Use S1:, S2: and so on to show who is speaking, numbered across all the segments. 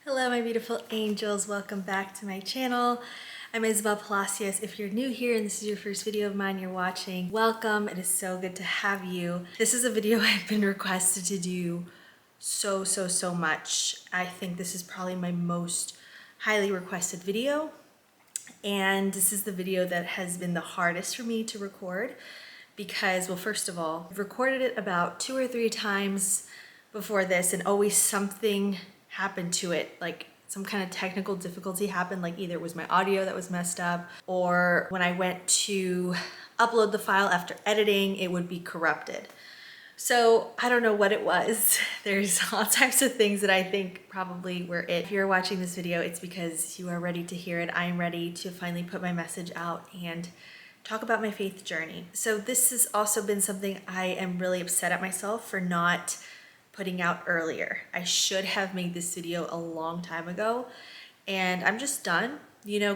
S1: Hello my beautiful angels, welcome back to my channel. I'm Isabel Palacios. If you're new here and this is your first video of mine you're watching, welcome. It is so good to have you. This is a video I've been requested to do so much. I think this is probably my most highly requested video, and this is the video that has been the hardest for me to record because, well, first of all, I've recorded it about 2 or 3 times before this and always something happened to it, like some kind of technical difficulty happened, like either it was my audio that was messed up, or when I went to upload the file after editing, it would be corrupted. So I don't know what it was. There's all types of things that I think probably were it. If you're watching this video, it's because you are ready to hear it. I am ready to finally put my message out and talk about my faith journey. So this has also been something I am really upset at myself for not putting out earlier. I should have made this video a long time ago, and I'm just done,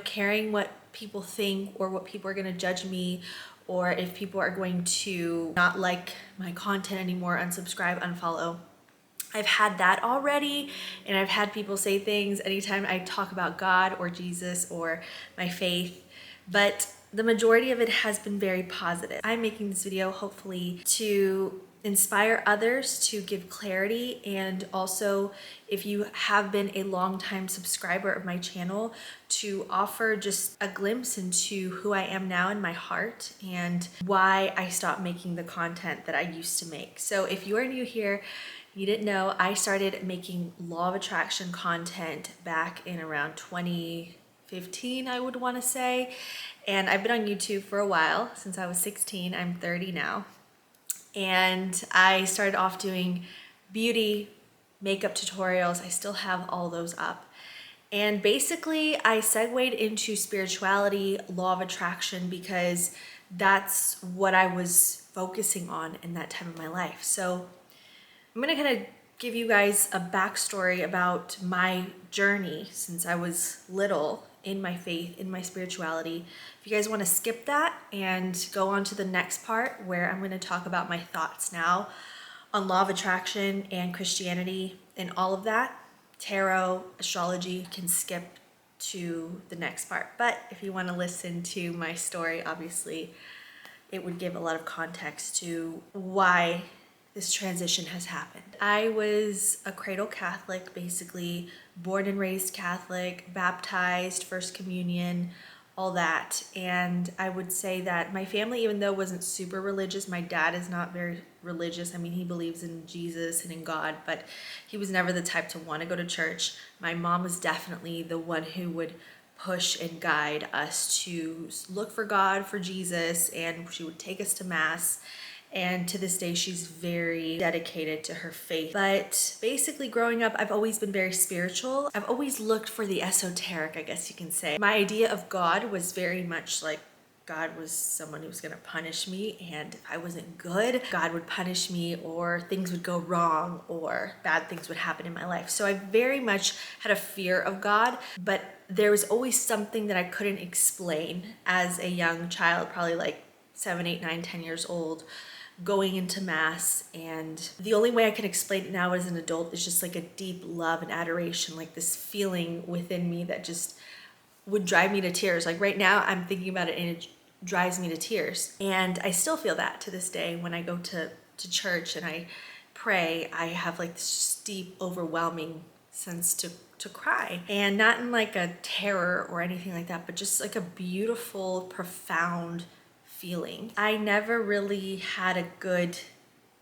S1: caring what people think or what people are gonna judge me, or if people are going to not like my content anymore, unsubscribe, unfollow. I've had that already, and I've had people say things anytime I talk about God or Jesus or my faith, but the majority of it has been very positive. I'm making this video hopefully to inspire others, to give clarity, and also if you have been a long-time subscriber of my channel, to offer just a glimpse into who I am now in my heart and why I stopped making the content that I used to make. So if you are new here, you didn't know, I started making law of attraction content back in around 2015, I would want to say, and I've been on YouTube for a while, since I was 16. I'm 30 now. And I started off doing beauty, makeup tutorials. I still have all those up. And basically I segued into spirituality, law of attraction, because that's what I was focusing on in that time of my life. So I'm gonna kind of give you guys a backstory about my journey since I was little in my faith, in my spirituality. If you guys want to skip that and go on to the next part where I'm going to talk about my thoughts now on law of attraction and Christianity and all of that, tarot, astrology, you can skip to the next part. But if you want to listen to my story, obviously it would give a lot of context to why this transition has happened. I was a cradle Catholic, basically born and raised Catholic, baptized, first communion, all that. And I would say that my family, even though wasn't super religious, my dad is not very religious. I mean, he believes in Jesus and in God, but he was never the type to want to go to church. My mom was definitely the one who would push and guide us to look for God, for Jesus, and she would take us to Mass. And to this day, she's very dedicated to her faith. But basically growing up, I've always been very spiritual. I've always looked for the esoteric, I guess you can say. My idea of God was very much like God was someone who was gonna punish me, and if I wasn't good, God would punish me, or things would go wrong, or bad things would happen in my life. So I very much had a fear of God, but there was always something that I couldn't explain as a young child, probably like 7, 8, 9, 10 years old, going into Mass. And the only way I can explain it now as an adult is just like a deep love and adoration, like this feeling within me that just would drive me to tears. Like right now I'm thinking about it and it drives me to tears. And I still feel that to this day when I go to church and I pray. I have like this deep, overwhelming sense to cry, and not in like a terror or anything like that, but just like a beautiful, profound feeling. I never really had a good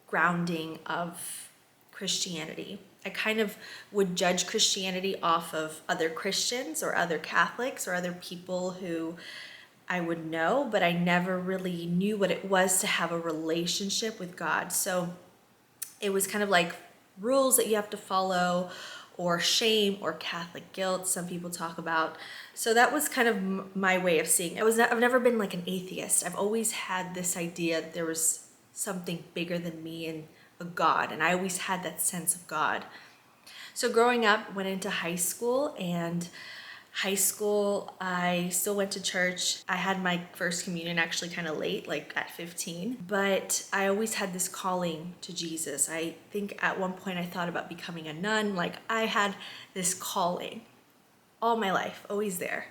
S1: grounding of Christianity. I kind of would judge Christianity off of other Christians or other Catholics or other people who I would know, but I never really knew what it was to have a relationship with God. So it was kind of like rules that you have to follow, or shame, or Catholic guilt, some people talk about. So that was kind of my way of seeing it. I've never been like an atheist. I've always had this idea that there was something bigger than me and a God, and I always had that sense of God. So growing up, went into high school, and High school, I still went to church. I had my first communion actually kind of late, like at 15, but I always had this calling to Jesus. I think at one point I thought about becoming a nun. Like I had this calling all my life, always there.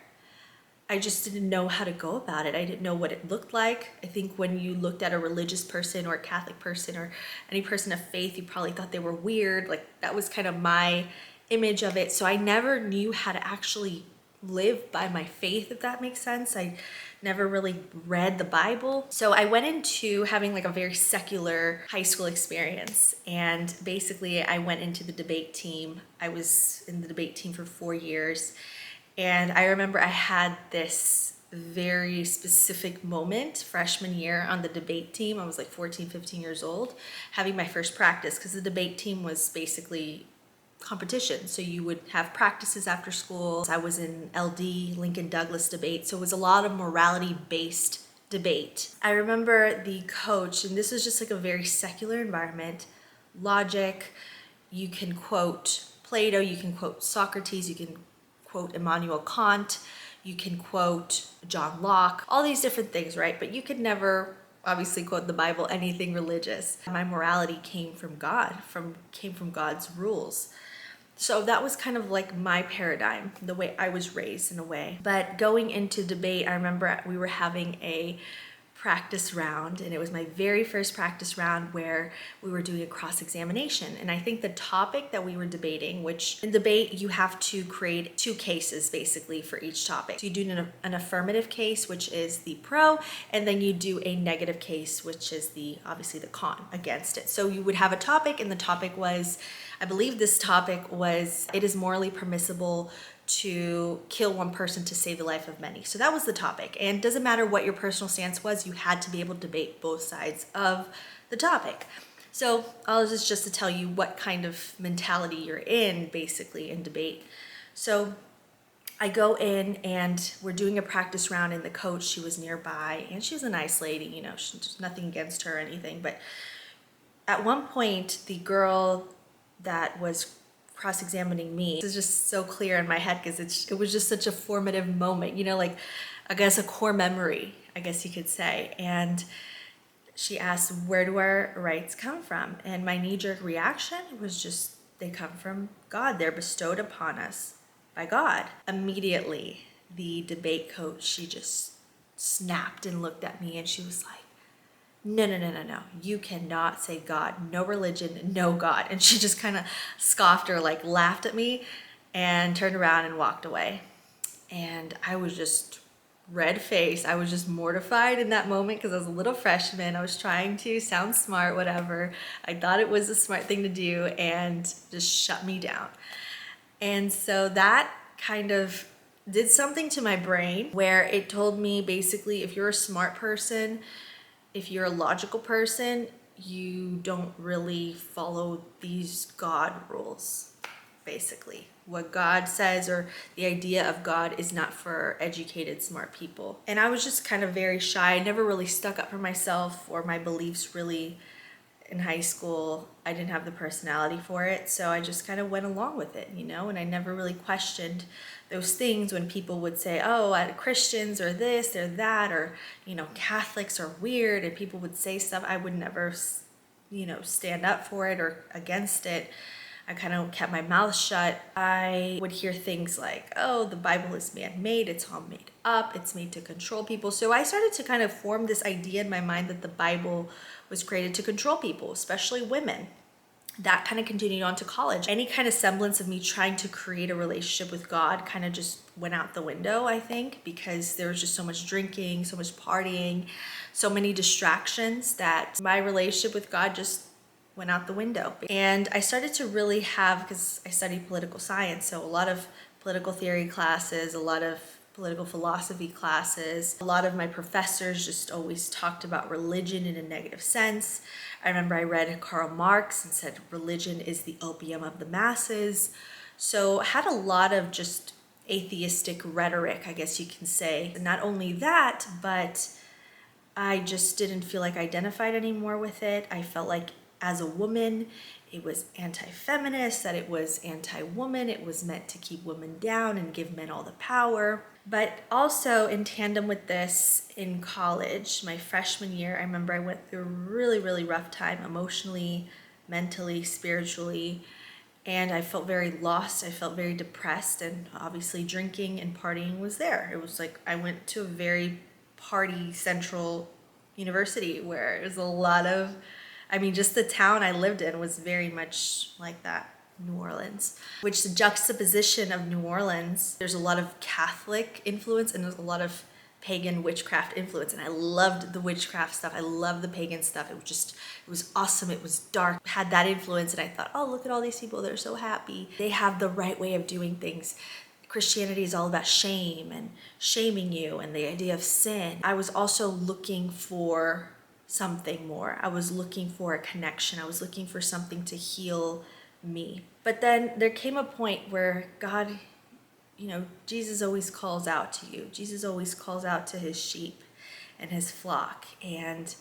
S1: I just didn't know how to go about it. I didn't know what it looked like. I think when you looked at a religious person or a Catholic person or any person of faith, you probably thought they were weird. Like that was kind of my image of it. So I never knew how to actually live by my faith, if that makes sense. I never really read the Bible. So I went into having like a very secular high school experience. And basically I went into the debate team. I was in the debate team for 4 years. And I remember I had this very specific moment freshman year on the debate team. I was like 14, 15 years old, having my first practice, because the debate team was basically competition. So you would have practices after school. I was in LD, Lincoln Douglas debate. So it was a lot of morality based debate. I remember the coach, and this was just like a very secular environment, logic. You can quote Plato, you can quote Socrates, you can quote Immanuel Kant, you can quote John Locke, all these different things, right? But you could never obviously quote the Bible, anything religious. My morality came from God, came from God's rules. So that was kind of like my paradigm, the way I was raised in a way. But going into debate, I remember we were having a practice round, and it was my very first practice round where we were doing a cross-examination. And I think the topic that we were debating, which in debate you have to create 2 cases basically for each topic. So you do an affirmative case, which is the pro, and then you do a negative case, which is obviously the con against it. So you would have a topic, and the topic was, I believe this topic was, it is morally permissible to kill one person to save the life of many. So that was the topic. And it doesn't matter what your personal stance was, you had to be able to debate both sides of the topic. So all this is just to tell you what kind of mentality you're in, basically, in debate. So I go in and we're doing a practice round, and the coach, she was nearby, and she was a nice lady, you know, there's nothing against her or anything. But at one point, the girl that was cross-examining me, this is just so clear in my head because it was just such a formative moment, you know, like I guess a core memory, I guess you could say. And she asked, where do our rights come from? And my knee-jerk reaction was just, they come from God. They're bestowed upon us by God. Immediately, the debate coach, she just snapped and looked at me, and she was like, no, you cannot say God, no religion, no God. And she just kind of scoffed or like laughed at me and turned around and walked away. And I was just red faced. I was just mortified in that moment because I was a little freshman. I was trying to sound smart, whatever. I thought it was a smart thing to do, and just shut me down. And so that kind of did something to my brain where it told me basically, if you're a smart person, if you're a logical person, you don't really follow these God rules, basically. What God says, or the idea of God, is not for educated, smart people. And I was just kind of very shy. I never really stuck up for myself or my beliefs really in high school. I didn't have the personality for it, so I just kind of went along with it, you know, and I never really questioned those things when people would say, oh, Christians are this, or that, or, you know, Catholics are weird, and people would say stuff. I would never, you know, stand up for it or against it. I kind of kept my mouth shut. I would hear things like, oh, the Bible is man-made, it's all made up, it's made to control people. So I started to kind of form this idea in my mind that the Bible was created to control people, especially women. That kind of continued on to college. Any kind of semblance of me trying to create a relationship with God kind of just went out the window, I think, because there was just so much drinking, so much partying, so many distractions that my relationship with God just went out the window. And I started to really have, because I studied political science, so a lot of political theory classes, a lot of political philosophy classes. A lot of my professors just always talked about religion in a negative sense. I remember I read Karl Marx and said religion is the opium of the masses. So I had a lot of just atheistic rhetoric, I guess you can say. And not only that, but I just didn't feel like I identified anymore with it. I felt like as a woman, it was anti-feminist, that it was anti-woman, it was meant to keep women down and give men all the power. But also in tandem with this, in college, my freshman year, I remember I went through a really, really rough time emotionally, mentally, spiritually, and I felt very lost. I felt very depressed, and obviously drinking and partying was there. It was like I went to a very party central university where it was a lot of, I mean, just the town I lived in was very much like that, New Orleans, which the juxtaposition of New Orleans, there's a lot of Catholic influence and there's a lot of pagan witchcraft influence. And I loved the witchcraft stuff. I loved the pagan stuff. It was awesome. It was dark, had that influence. And I thought, oh, look at all these people. They're so happy. They have the right way of doing things. Christianity is all about shame and shaming you and the idea of sin. I was also looking for something more. I was looking for a connection. I was looking for something to heal me. But then there came a point where God, Jesus always calls out to you. Jesus always calls out to his sheep and his flock. And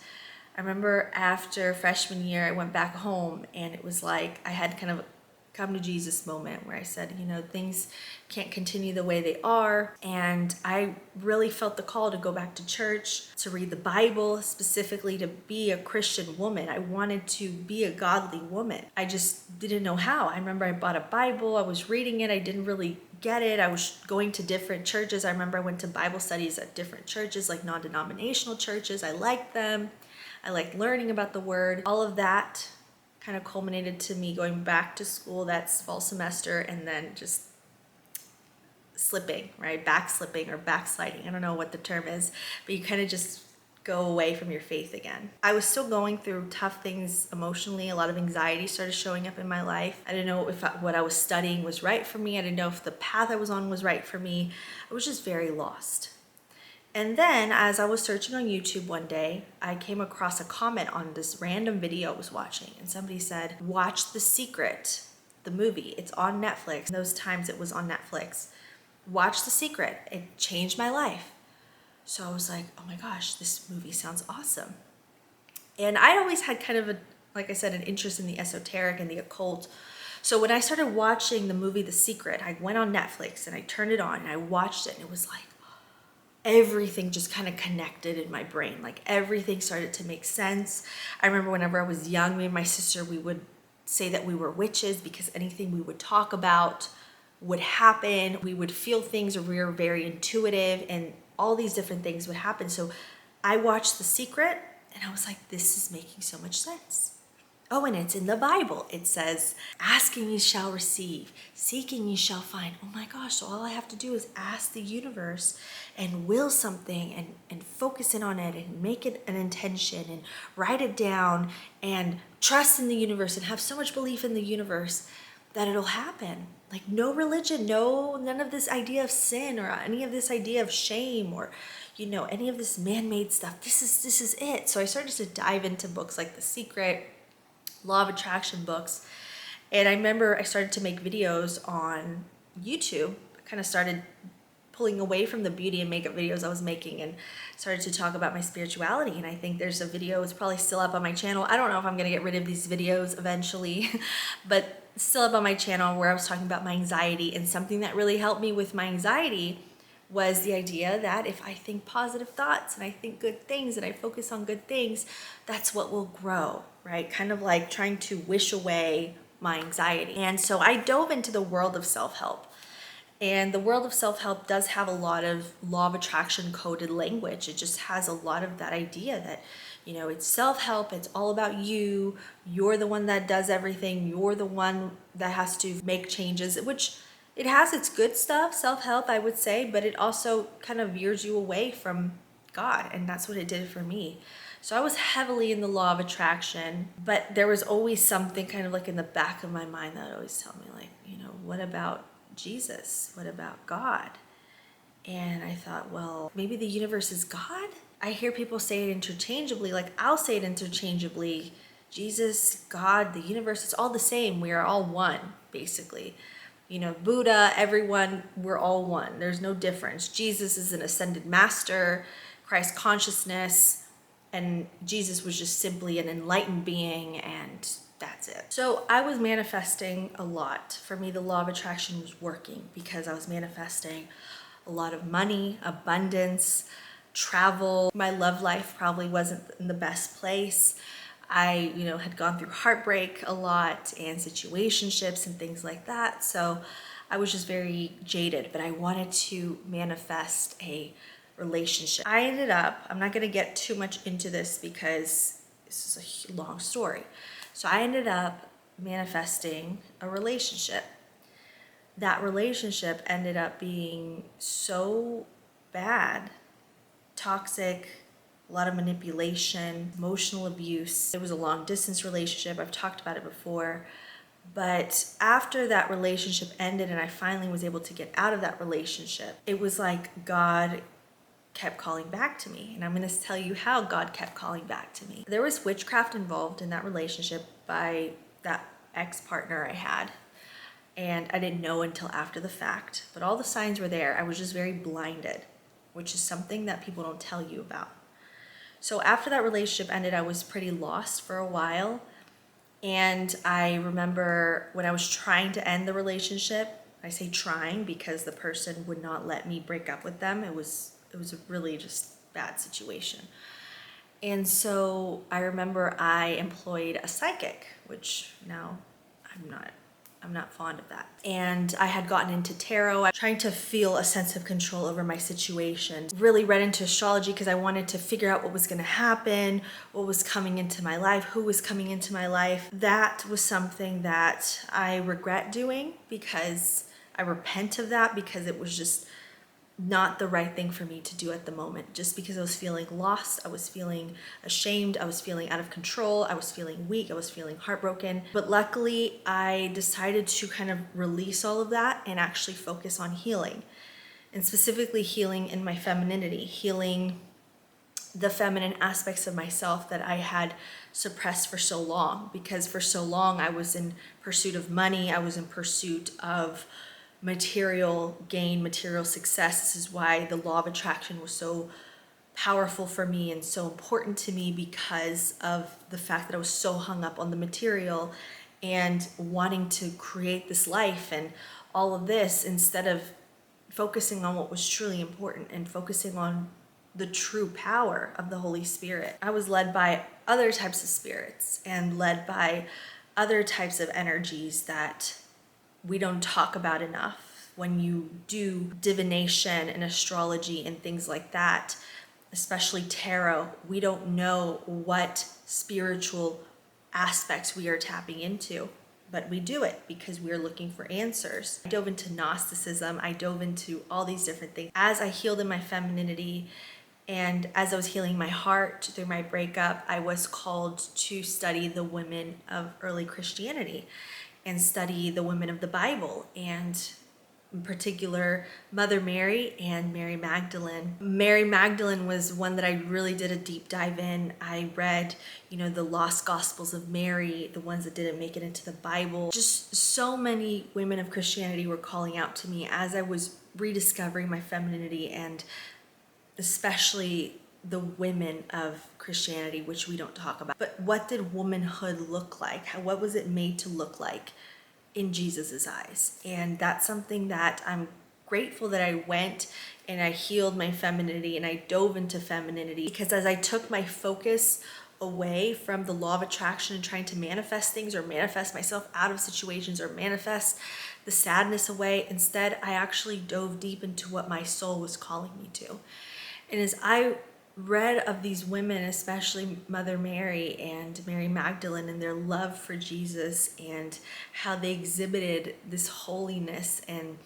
S1: I remember after freshman year, I went back home and it was like I had kind of come to Jesus moment where I said, things can't continue the way they are. And I really felt the call to go back to church, to read the Bible, specifically to be a Christian woman. I wanted to be a godly woman. I just didn't know how. I remember I bought a Bible, I was reading it, I didn't really get it. I was going to different churches. I remember I went to Bible studies at different churches, like non-denominational churches. I liked them. I liked learning about the word. All of that kind of culminated to me going back to school that fall semester and then just slipping, right? Backslipping or backsliding. I don't know what the term is, but you kind of just go away from your faith again. I was still going through tough things emotionally. A lot of anxiety started showing up in my life. I didn't know if what I was studying was right for me. I didn't know if the path I was on was right for me. I was just very lost. And then as I was searching on YouTube one day, I came across a comment on this random video I was watching. And somebody said, watch The Secret, the movie. It's on Netflix. Those times it was on Netflix. Watch The Secret. It changed my life. So I was like, oh my gosh, this movie sounds awesome. And I always had kind of like I said, an interest in the esoteric and the occult. So when I started watching the movie The Secret, I went on Netflix and I turned it on and I watched it and it was like, everything just kind of connected in my brain. Like everything started to make sense. I remember whenever I was young, me and my sister, we would say that we were witches because anything we would talk about would happen. We would feel things, or we were very intuitive, and all these different things would happen. So I watched The Secret and I was like, this is making so much sense. Oh, and it's in the Bible. It says, asking you shall receive, seeking you shall find. Oh my gosh, so all I have to do is ask the universe and will something and focus in on it and make it an intention and write it down and trust in the universe and have so much belief in the universe that it'll happen. Like no religion, none of this idea of sin or any of this idea of shame or, any of this man-made stuff. This is it. So I started to dive into books like The Secret, Law of Attraction books. And I remember I started to make videos on YouTube. I kind of started pulling away from the beauty and makeup videos I was making and started to talk about my spirituality. And I think there's a video, it's probably still up on my channel. I don't know if I'm gonna get rid of these videos eventually, but it's still up on my channel where I was talking about my anxiety. And something that really helped me with my anxiety was the idea that if I think positive thoughts and I think good things and I focus on good things, that's what will grow, right? Kind of like trying to wish away my anxiety. And so I dove into the world of self-help. And the world of self-help does have a lot of law of attraction coded language. It just has a lot of that idea that, it's self-help, it's all about you. You're the one that does everything. You're the one that has to make changes, which it has its good stuff, self-help, I would say, but it also kind of veers you away from God, and that's what it did for me. So I was heavily in the law of attraction, but there was always something kind of like in the back of my mind that would always tell me like, what about Jesus? What about God? And I thought, well, maybe the universe is God? I hear people say it interchangeably, like I'll say it interchangeably. Jesus, God, the universe, it's all the same. We are all one, basically. Buddha, everyone, we're all one. There's no difference. Jesus is an ascended master, Christ consciousness, and Jesus was just simply an enlightened being, and That's it. So I was manifesting a lot. For me, the law of attraction was working because I was manifesting a lot of money, abundance, travel. My love life probably wasn't in the best place. I, had gone through heartbreak a lot and situationships and things like that. So I was just very jaded, but I wanted to manifest a relationship. I ended up, I'm not going to get too much into this because this is a long story. So I ended up manifesting a relationship. That relationship ended up being so bad, toxic, a lot of manipulation, emotional abuse. It was a long distance relationship. I've talked about it before. But after that relationship ended and I finally was able to get out of that relationship, it was like God kept calling back to me. And I'm going to tell you how God kept calling back to me. There was witchcraft involved in that relationship by that ex-partner I had. And I didn't know until after the fact, but all the signs were there. I was just very blinded, which is something that people don't tell you about. So after that relationship ended, I was pretty lost for a while. And I remember when I was trying to end the relationship, I say trying because the person would not let me break up with them. It was a really just bad situation. And so I remember I employed a psychic, which now I'm not fond of that. And I had gotten into tarot, trying to feel a sense of control over my situation. Really read into astrology because I wanted to figure out what was going to happen, what was coming into my life, who was coming into my life. That was something that I regret doing because I repent of that because it was just not the right thing for me to do at the moment, just because I was feeling lost, I was feeling ashamed, I was feeling out of control, I was feeling weak, I was feeling heartbroken. But luckily, I decided to kind of release all of that and actually focus on healing, and specifically healing in my femininity, healing the feminine aspects of myself that I had suppressed for so long, because for so long I was in pursuit of money, I was in pursuit of material gain, material success. This is why the law of attraction was so powerful for me and so important to me, because of the fact that I was so hung up on the material and wanting to create this life and all of this instead of focusing on what was truly important and focusing on the true power of the Holy Spirit. I was led by other types of spirits and led by other types of energies that we don't talk about enough. When you do divination and astrology and things like that, especially tarot, we don't know what spiritual aspects we are tapping into, but we do it because we're looking for answers. I dove into Gnosticism, I dove into all these different things. As I healed in my femininity and as I was healing my heart through my breakup, I was called to study the women of early Christianity and study the women of the Bible, and in particular Mother Mary and Mary Magdalene. Mary Magdalene was one that I really did a deep dive in. I read, the lost Gospels of Mary, the ones that didn't make it into the Bible. Just so many women of Christianity were calling out to me as I was rediscovering my femininity, and especially the women of Christianity, which we don't talk about. But what did womanhood look like? What was it made to look like in Jesus's eyes? And that's something that I'm grateful that I went and I healed my femininity and I dove into femininity, because as I took my focus away from the law of attraction and trying to manifest things or manifest myself out of situations or manifest the sadness away, instead I actually dove deep into what my soul was calling me to. And as I read of these women, especially Mother Mary and Mary Magdalene, and their love for Jesus and how they exhibited this holiness, and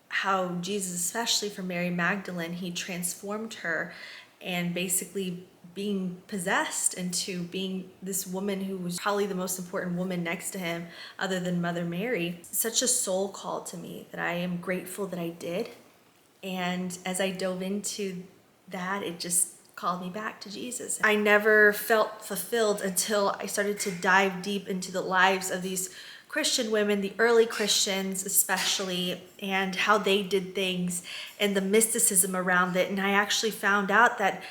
S1: how Jesus, especially for Mary Magdalene, he transformed her and basically being possessed into being this woman who was probably the most important woman next to him other than Mother Mary. Such a soul call to me that I am grateful that I did. And as I dove into that, it just called me back to Jesus. I never felt fulfilled until I started to dive deep into the lives of these Christian women, the early Christians especially, and how they did things and the mysticism around it. And I actually found out that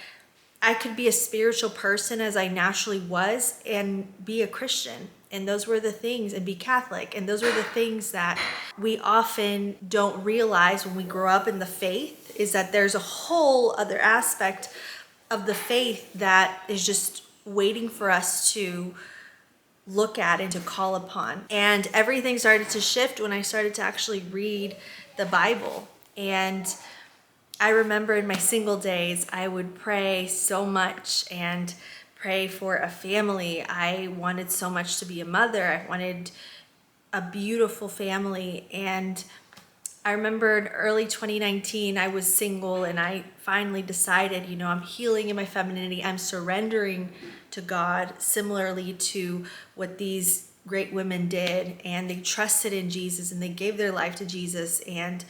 S1: I could be a spiritual person as I naturally was and be a Christian. And those were the things, and be Catholic. And those were the things that we often don't realize when we grow up in the faith, is that there's a whole other aspect of the faith that is just waiting for us to look at and to call upon. And everything started to shift when I started to actually read the Bible. And I remember in my single days, I would pray so much and pray for a family. I wanted so much to be a mother. I wanted a beautiful family. And I remember in early 2019, I was single and I finally decided, I'm healing in my femininity. I'm surrendering to God, similarly to what these great women did. And they trusted in Jesus and they gave their life to Jesus. And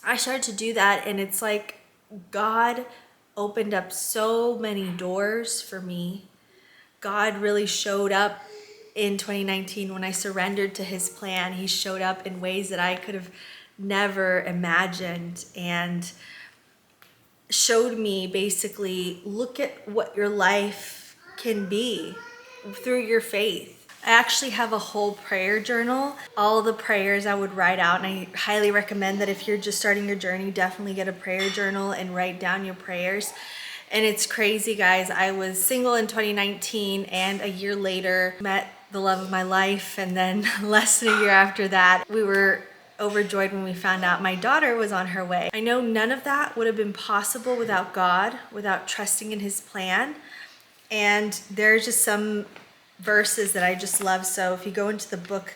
S1: I started to do that, and it's like God opened up so many doors for me. God really showed up in 2019 when I surrendered to his plan. He showed up in ways that I could have never imagined and showed me basically, look at what your life can be through your faith. I actually have a whole prayer journal, all the prayers I would write out, and I highly recommend that if you're just starting your journey, definitely get a prayer journal and write down your prayers. And it's crazy, guys. I was single in 2019, and a year later met the love of my life, and then less than a year after that, we were overjoyed when we found out my daughter was on her way. I know none of that would have been possible without God, without trusting in his plan. And there's just some verses that I just love. So if you go into the book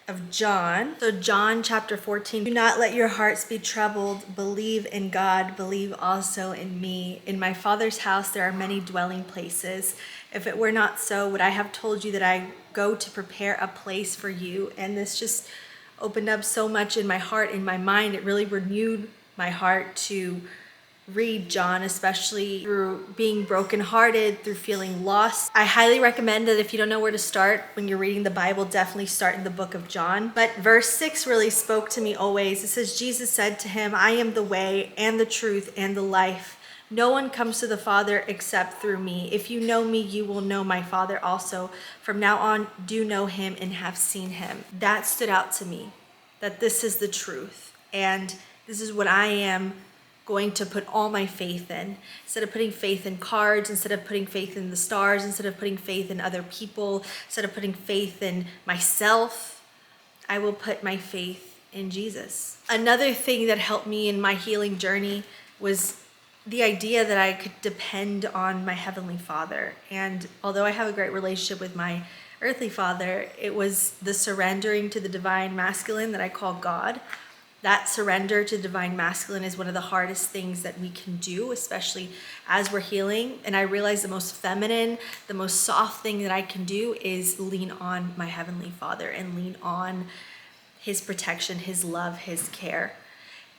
S1: of John, so John chapter 14, do not let your hearts be troubled. Believe in God, believe also in me. In my Father's house there are many dwelling places. If it were not so, would I have told you that I go to prepare a place for you? And this just opened up so much in my heart, in my mind. It really renewed my heart to read John, especially through being brokenhearted, through feeling lost. I highly recommend that if you don't know where to start when you're reading the Bible, definitely start in the book of John. But verse 6 really spoke to me always. It says, Jesus said to him, I am the way and the truth and the life. No one comes to the Father except through me. If you know me, you will know my Father also. From now on, do know him and have seen him. That stood out to me, that this is the truth. And this is what I am going to put all my faith in. Instead of putting faith in cards, instead of putting faith in the stars, instead of putting faith in other people, instead of putting faith in myself, I will put my faith in Jesus. Another thing that helped me in my healing journey was the idea that I could depend on my Heavenly Father. And although I have a great relationship with my earthly father, it was the surrendering to the divine masculine that I call God. That surrender to divine masculine is one of the hardest things that we can do, especially as we're healing. And I realize the most feminine, the most soft thing that I can do is lean on my Heavenly Father and lean on his protection, his love, his care.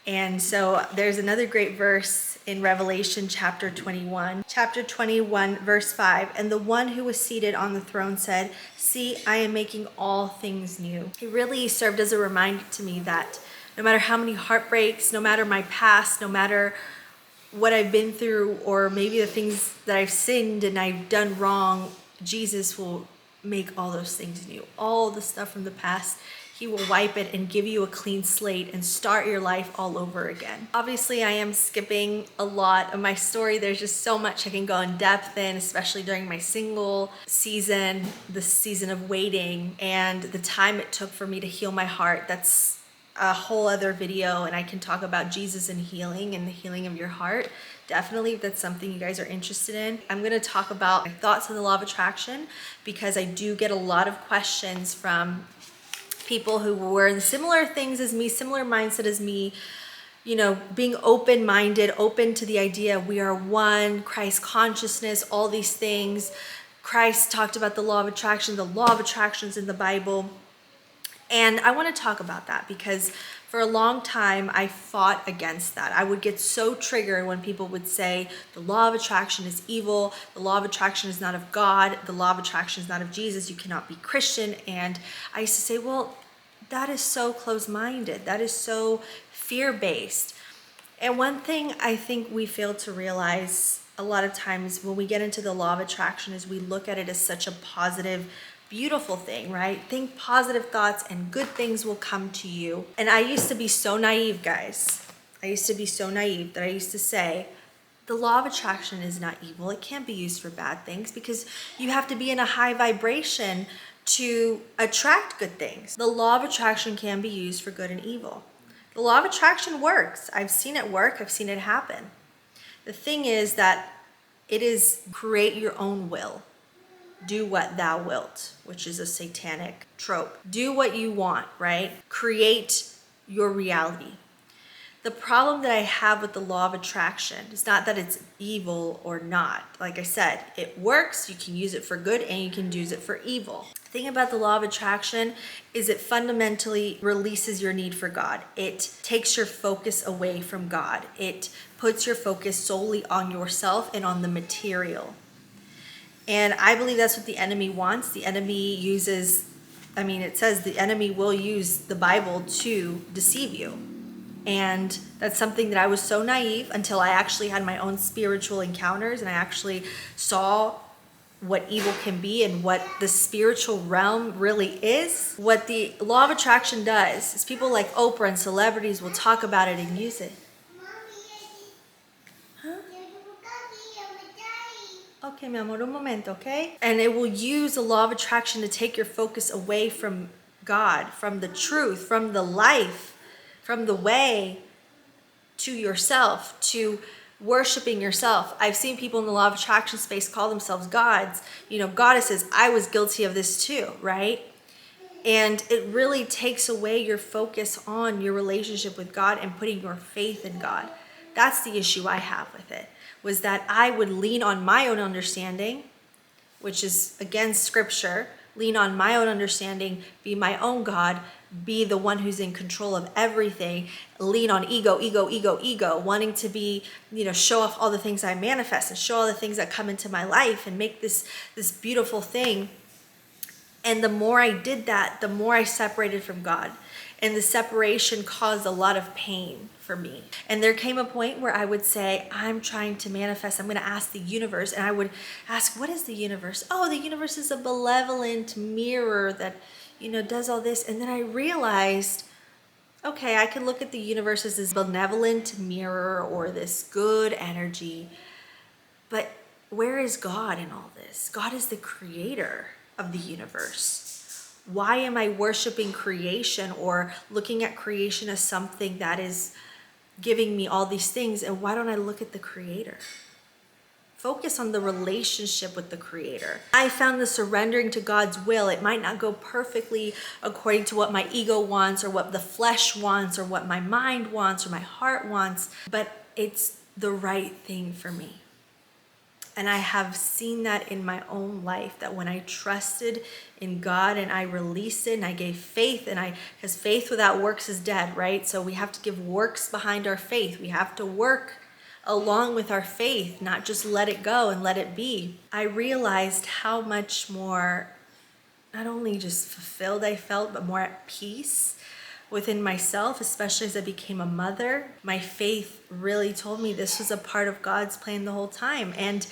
S1: And so there's another great verse in Revelation chapter 21. Chapter 21, verse 5. And the one who was seated on the throne said, see, I am making all things new. It really served as a reminder to me that no matter how many heartbreaks, no matter my past, no matter what I've been through, or maybe the things that I've sinned and I've done wrong, Jesus will make all those things new. All the stuff from the past, he will wipe it and give you a clean slate and start your life all over again. Obviously, I am skipping a lot of my story. There's just so much I can go in depth in, especially during my single season, the season of waiting, and the time it took for me to heal my heart. That's a whole other video, and I can talk about Jesus and healing and the healing of your heart. Definitely, if that's something you guys are interested in. I'm going to talk about my thoughts on the law of attraction, because I do get a lot of questions from people who were in similar things as me, similar mindset as me, being open-minded, open to the idea we are one, Christ consciousness, all these things. Christ talked about the law of attraction. The law of attraction is in the Bible. And I want to talk about that because for a long time, I fought against that. I would get so triggered when people would say, the law of attraction is evil. The law of attraction is not of God. The law of attraction is not of Jesus. You cannot be Christian. And I used to say, well, that is so close-minded. That is so fear-based. And one thing I think we fail to realize a lot of times when we get into the law of attraction is we look at it as such a positive beautiful thing, right? Think positive thoughts and good things will come to you. And I used to be so naive, guys. I used to be so naive that I used to say, the law of attraction is not evil. It can't be used for bad things because you have to be in a high vibration to attract good things. The law of attraction can be used for good and evil. The law of attraction works. I've seen it work. I've seen it happen. The thing is that it is create your own will. Do what thou wilt, which is a satanic trope. Do what you want, right? Create your reality. The problem that I have with the law of attraction is not that it's evil or not. Like I said, it works. You can use it for good and you can use it for evil. The thing about the law of attraction is it fundamentally releases your need for God. It takes your focus away from God. It puts your focus solely on yourself and on the material. And I believe that's what the enemy wants. The enemy uses, it says the enemy will use the Bible to deceive you. And that's something that I was so naive until I actually had my own spiritual encounters and I actually saw what evil can be and what the spiritual realm really is. What the law of attraction does is people like Oprah and celebrities will talk about it and use it. Okay, mi amor, un momento, okay? And it will use the law of attraction to take your focus away from God, from the truth, from the life, from the way, to yourself, to worshiping yourself. I've seen people in the law of attraction space call themselves gods, goddesses. I was guilty of this too, right? And it really takes away your focus on your relationship with God and putting your faith in God. That's the issue I have with it, was that I would lean on my own understanding, which is against scripture, lean on my own understanding, be my own God, be the one who's in control of everything, lean on ego, wanting to be, show off all the things I manifest and show all the things that come into my life and make this beautiful thing. And the more I did that, the more I separated from God. And the separation caused a lot of pain for me. And there came a point where I would say, I'm trying to manifest. I'm going to ask the universe. And I would ask, what is the universe? Oh, the universe is a benevolent mirror that, does all this. And then I realized, okay, I can look at the universe as this benevolent mirror or this good energy. But where is God in all this? God is the creator of the universe. Why am I worshiping creation or looking at creation as something that is giving me all these things? And why don't I look at the creator? Focus on the relationship with the creator. I found the surrendering to God's will. It might not go perfectly according to what my ego wants or what the flesh wants or what my mind wants or my heart wants, but it's the right thing for me. And I have seen that in my own life, that when I trusted in God and I released it and I gave faith, because faith without works is dead, right? So we have to give works behind our faith. We have to work along with our faith, not just let it go and let it be. I realized how much more, not only just fulfilled I felt, but more at peace within myself, especially as I became a mother. My faith really told me this was a part of God's plan the whole time. And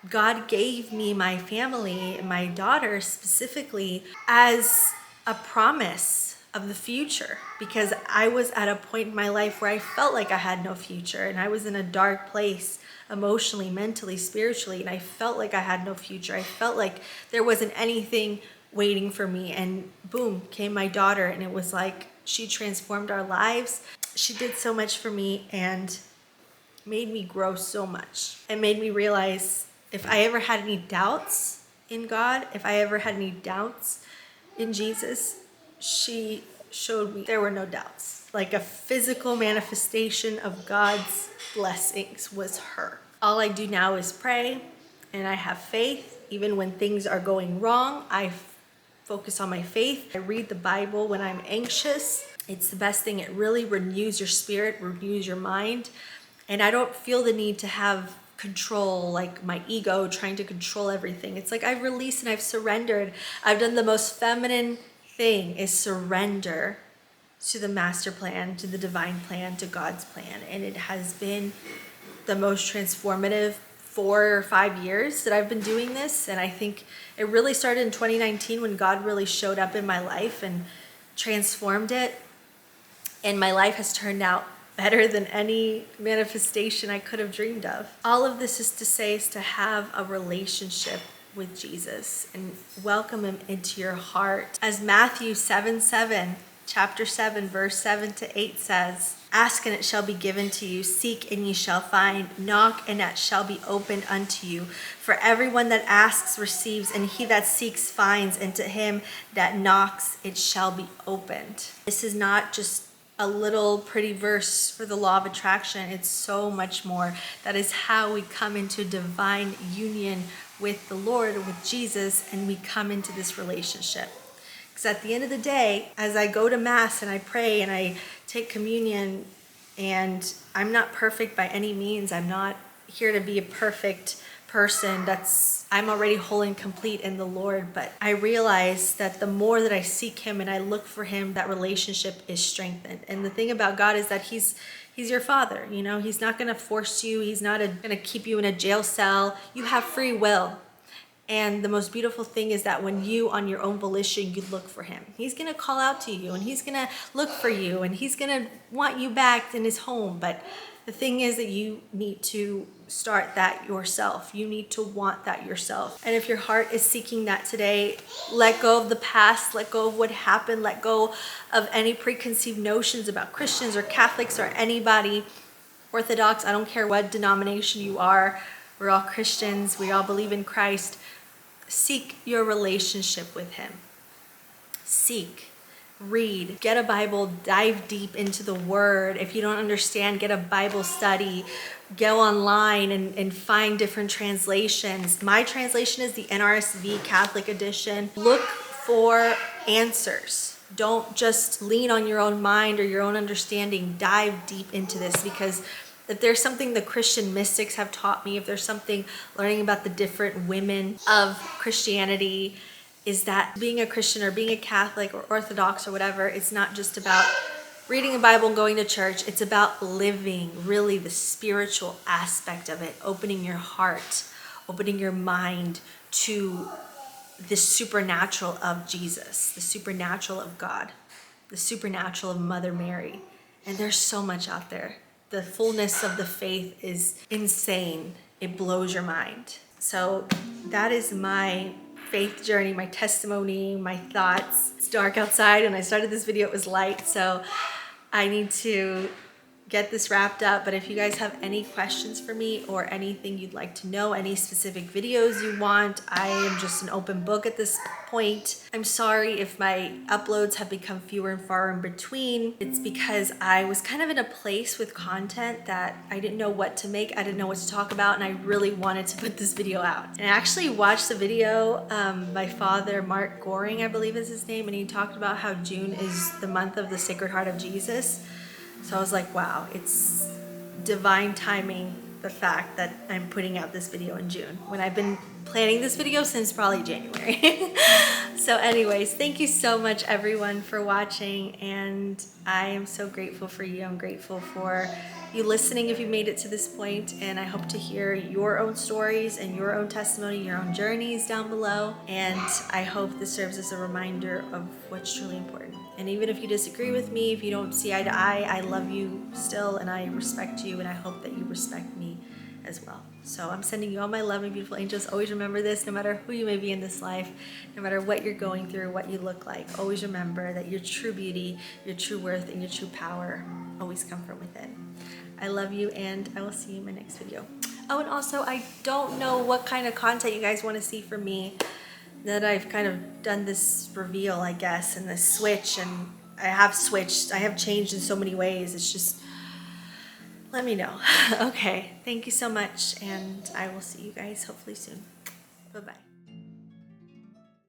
S1: God gave me my family, my daughter specifically, as a promise of the future, because I was at a point in my life where I felt like I had no future and I was in a dark place emotionally, mentally, spiritually, and I felt like I had no future. I felt like there wasn't anything waiting for me, and boom, came my daughter, and it was like she transformed our lives. She did so much for me and made me grow so much. It made me realize if I ever had any doubts in God, if I ever had any doubts in Jesus, she showed me there were no doubts. Like a physical manifestation of God's blessings was her. All I do now is pray, and I have faith. Even when things are going wrong, I focus on my faith. I read the Bible when I'm anxious. It's the best thing. It really renews your spirit, renews your mind. And I don't feel the need to have control, like my ego trying to control everything. It's like I've released and I've surrendered. I've done the most feminine thing, is surrender to the master plan, to the divine plan, to God's plan. And it has been the most transformative 4 or 5 years that I've been doing this, and I think it really started in 2019 when God really showed up in my life and transformed it, and my life has turned out better than any manifestation I could have dreamed of. All of this is to say is to have a relationship with Jesus and welcome him into your heart. As Matthew 7:7, chapter 7, verse 7 to 8 says, "Ask and it shall be given to you, seek and ye shall find, knock and it shall be opened unto you. For everyone that asks receives, and he that seeks finds, and to him that knocks it shall be opened." This is not just a little pretty verse for the law of attraction. It's so much more. That is how we come into divine union with the Lord, with Jesus, and we come into this relationship. Because at the end of the day, as I go to Mass and I pray and I take communion, and I'm not perfect by any means. I'm not here to be a perfect person. I'm already whole and complete in the Lord, but I realize that the more that I seek him and I look for him, that relationship is strengthened. And the thing about God is that he's your father. You know, he's not going to force you. He's not going to keep you in a jail cell. You have free will. And the most beautiful thing is that when you, on your own volition, you look for him, he's going to call out to you, and he's going to look for you, and he's going to want you back in his home. But the thing is that you need to start that yourself. You need to want that yourself. And if your heart is seeking that today, let go of the past, let go of what happened, let go of any preconceived notions about Christians or Catholics or anybody, Orthodox, I don't care what denomination you are. We're all Christians. We all believe in Christ. Seek your relationship with him. Seek, read, get a Bible, dive deep into the word. If you don't understand, get a Bible study. Go online and find different translations. My translation is the NRSV Catholic edition. Look for answers. Don't just lean on your own mind or your own understanding. Dive deep into this, because if there's something the Christian mystics have taught me, if there's something learning about the different women of Christianity, is that being a Christian or being a Catholic or Orthodox or whatever, it's not just about reading a Bible and going to church. It's about living really the spiritual aspect of it, opening your heart, opening your mind to the supernatural of Jesus, the supernatural of God, the supernatural of Mother Mary. And there's so much out there. The fullness of the faith is insane. It blows your mind. So that is my faith journey, my testimony, my thoughts. It's dark outside. When I started this video, it was light. So I need to get this wrapped up. But if you guys have any questions for me or anything you'd like to know, any specific videos you want, I am just an open book at this point. I'm sorry if my uploads have become fewer and far in between. It's because I was kind of in a place with content that I didn't know what to make. I didn't know what to talk about, and I really wanted to put this video out. And I actually watched the video by Father Mark Goring, I believe is his name, and he talked about how June is the month of the Sacred Heart of Jesus. So I was like, wow, it's divine timing, the fact that I'm putting out this video in June, when I've been planning this video since probably January. So anyways, thank you so much everyone for watching, and I am so grateful for you. I'm grateful for you listening if you made it to this point, and I hope to hear your own stories and your own testimony, your own journeys down below. And I hope this serves as a reminder of what's truly important. And even if you disagree with me, if you don't see eye to eye, I love you still, and I respect you, and I hope that you respect me as well. So I'm sending you all my love, my beautiful angels. Always remember this, no matter who you may be in this life, no matter what you're going through, what you look like, always remember that your true beauty, your true worth, and your true power always come from within. I love you, and I will see you in my next video. Oh, and also, I don't know what kind of content you guys want to see from me. That I've kind of done this reveal, I guess, and this switch, and I have switched. I have changed in so many ways. It's just, let me know. Okay, thank you so much, and I will see you guys hopefully soon. Bye-bye.